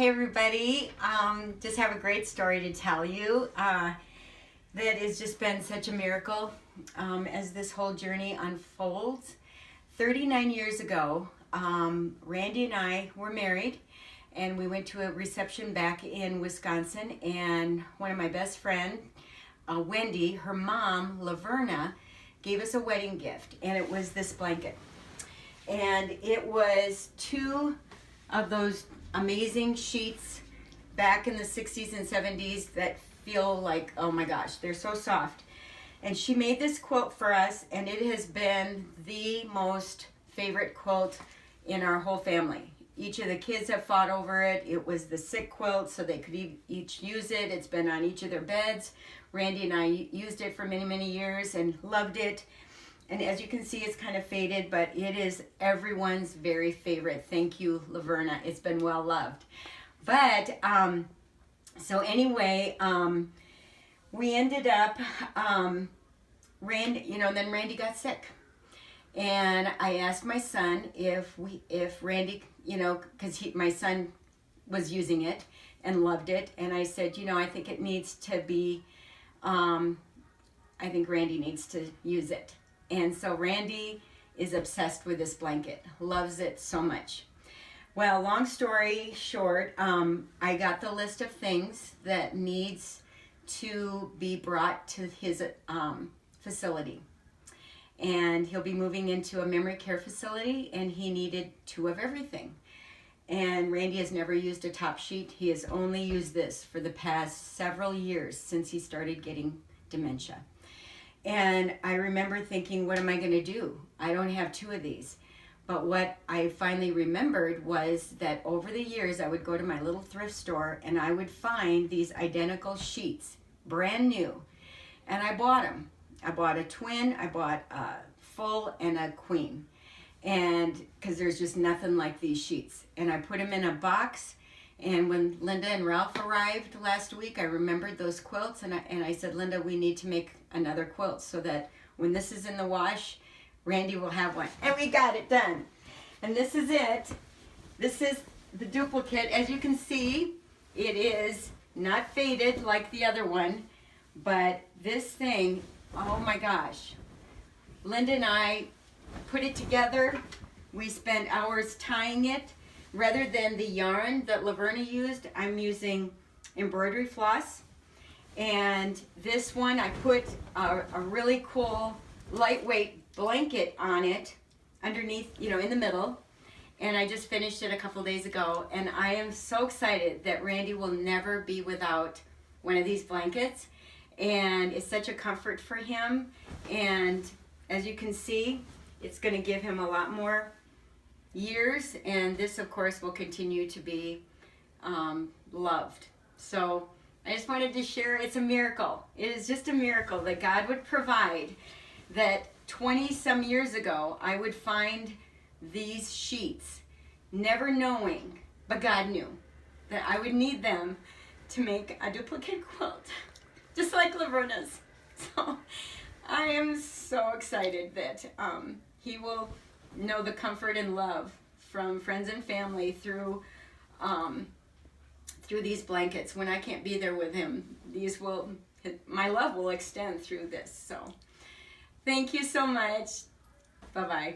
Hey everybody, just have a great story to tell you that has just been such a miracle as this whole journey unfolds. 39 years ago, Randy and I were married and we went to a reception back in Wisconsin, and one of my best friends, Wendy, her mom, Laverna, gave us a wedding gift, and it was this blanket. And it was two of those amazing sheets back in the 60s and 70s that feel like, oh my gosh, they're so soft. And she made this quilt for us, and it has been the most favorite quilt in our whole family. Each of the kids have fought over it. It was the sick quilt, so they could each use it. It's been on each of their beds. Randy and I used it for many, many years and loved it. And as you can see, it's kind of faded, but it is everyone's very favorite. Thank you, Laverna. It's been well loved. But, so anyway, we ended up, then Randy got sick. And I asked my son if Randy, because my son was using it and loved it. And I said, I think it needs to be, I think Randy needs to use it. And so Randy is obsessed with this blanket, loves it so much. Well, long story short, I got the list of things that needs to be brought to his facility. And he'll be moving into a memory care facility, and he needed 2 of everything. And Randy has never used a top sheet. He has only used this for the past several years since he started getting dementia. And I remember thinking, what am I going to do? I don't have 2 of these. But what I finally remembered was that over the years, I would go to my little thrift store and I would find these identical sheets, brand new. And I bought them. I bought a twin, I bought a full and a queen. And because there's just nothing like these sheets. And I put them in a box. And when Linda and Ralph arrived last week, I remembered those quilts, and I said, Linda, we need to make another quilt so that when this is in the wash, Randy will have one. And we got it done. And this is it. This is the duplicate. As you can see, it is not faded like the other one, but this thing, oh my gosh. Linda and I put it together. We spent hours tying it. Rather than the yarn that Laverna used, I'm using embroidery floss. And this one, I put a really cool lightweight blanket on it underneath, in the middle. And I just finished it a couple days ago. And I am so excited that Randy will never be without one of these blankets. And it's such a comfort for him. And as you can see, it's going to give him a lot more years, and this of course will continue to be loved. So I just wanted to share, it's a miracle. It is just a miracle that God would provide, that 20 some years ago I would find these sheets, never knowing, but God knew that I would need them to make a duplicate quilt, just like Laverna's. So I am so excited that he will know the comfort and love from friends and family through these blankets. When I can't be there with him, my love will extend through this. So thank you so much. Bye-bye.